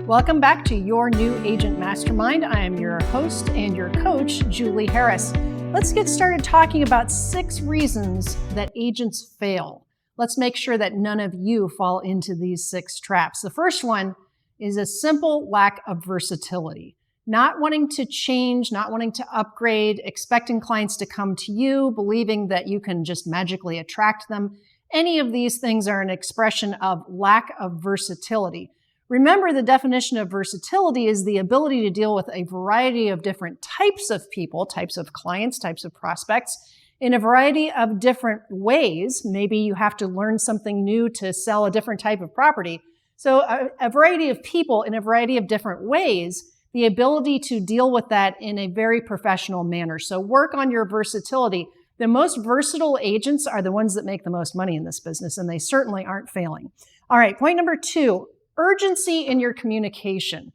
Welcome back to your new Agent Mastermind. I am your host and your coach, Julie Harris. Let's get started talking about 6 reasons that agents fail. Let's make sure that none of you fall into these 6 traps. The first one is a simple lack of versatility. Not wanting to change, not wanting to upgrade, expecting clients to come to you, believing that you can just magically attract them. Any of these things are an expression of lack of versatility. Remember, the definition of versatility is the ability to deal with a variety of different types of people, types of clients, types of prospects, in a variety of different ways. Maybe you have to learn something new to sell a different type of property. So a variety of people in a variety of different ways, the ability to deal with that in a very professional manner. So work on your versatility. The most versatile agents are the ones that make the most money in this business, and they certainly aren't failing. All right, point number 2, urgency in your communication.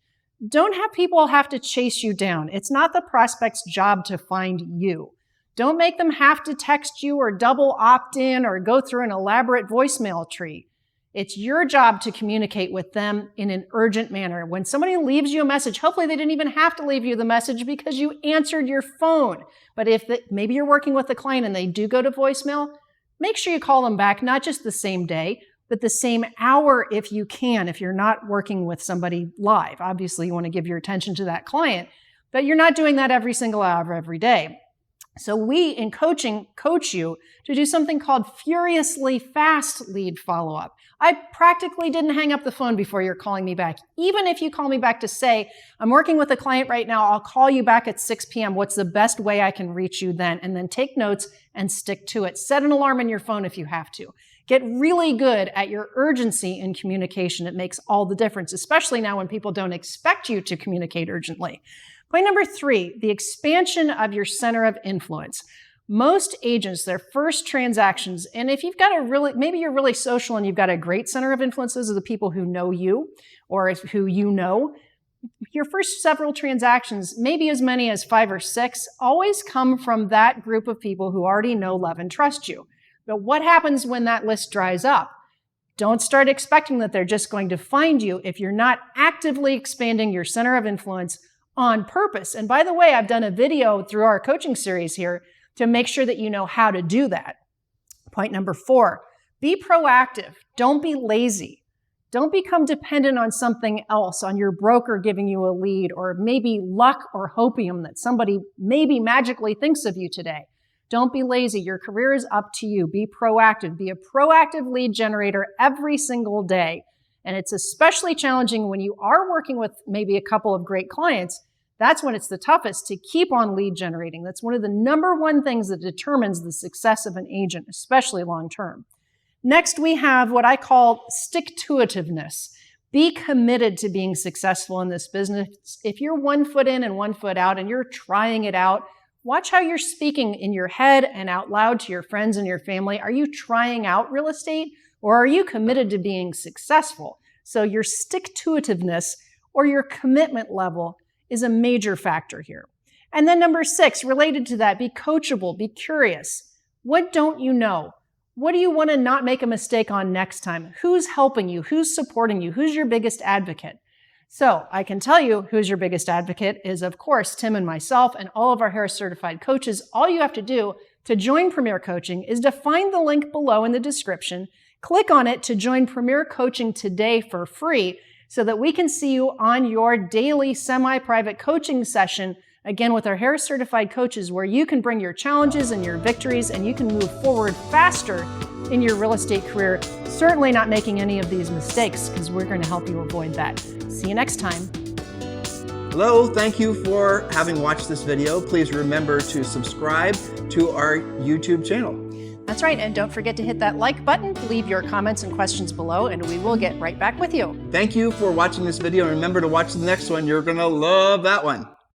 Don't have people have to chase you down. It's not the prospect's job to find you. Don't make them have to text you or double opt in or go through an elaborate voicemail tree. It's your job to communicate with them in an urgent manner. When somebody leaves you a message, hopefully they didn't even have to leave you the message because you answered your phone. But if maybe you're working with a client and they do go to voicemail, make sure you call them back, not just the same day, but the same hour if you can, if you're not working with somebody live. Obviously, you want to give your attention to that client, but you're not doing that every single hour of every day. So we, in coaching, coach you to do something called furiously fast lead follow-up. I practically didn't hang up the phone before you're calling me back. Even if you call me back to say, I'm working with a client right now, I'll call you back at 6 p.m. What's the best way I can reach you then? And then take notes and stick to it. Set an alarm in your phone if you have to. Get really good at your urgency in communication. It makes all the difference, especially now when people don't expect you to communicate urgently. Point number 3, the expansion of your center of influence. Most agents, their first transactions, and if you've got maybe you're really social and you've got a great center of influence, those are the people who know you or who you know. Your first several transactions, maybe as many as 5 or 6, always come from that group of people who already know, love, and trust you. But what happens when that list dries up? Don't start expecting that they're just going to find you if you're not actively expanding your center of influence on purpose. And by the way, I've done a video through our coaching series here to make sure that you know how to do that. Point number 4, be proactive. Don't be lazy. Don't become dependent on something else, on your broker giving you a lead, or maybe luck or hopium that somebody maybe magically thinks of you today. Don't be lazy. Your career is up to you. Be proactive. Be a proactive lead generator every single day. And it's especially challenging when you are working with maybe a couple of great clients. That's when it's the toughest to keep on lead generating. That's one of the number 1 things that determines the success of an agent, especially long term. Next, we have what I call stick-to-itiveness. Be committed to being successful in this business. If you're 1 foot in and 1 foot out and you're trying it out, watch how you're speaking in your head and out loud to your friends and your family. Are you trying out real estate, or are you committed to being successful? So your stick-to-itiveness or your commitment level is a major factor here. And then number 6, related to that, be coachable, be curious. What don't you know? What do you want to not make a mistake on next time? Who's helping you? Who's supporting you? Who's your biggest advocate? So I can tell you who's your biggest advocate is, of course, Tim and myself and all of our Harris certified coaches. All you have to do to join Premier Coaching is to find the link below in the description, click on it to join Premier Coaching today for free so that we can see you on your daily semi-private coaching session, again with our Harris certified coaches, where you can bring your challenges and your victories and you can move forward faster in your real estate career, certainly not making any of these mistakes, because we're going to help you avoid that. See you next time. Hello, thank you for having watched this video. Please remember to subscribe to our YouTube channel. That's right, and don't forget to hit that like button, leave your comments and questions below, and we will get right back with you. Thank you for watching this video, and remember to watch the next one. You're going to love that one.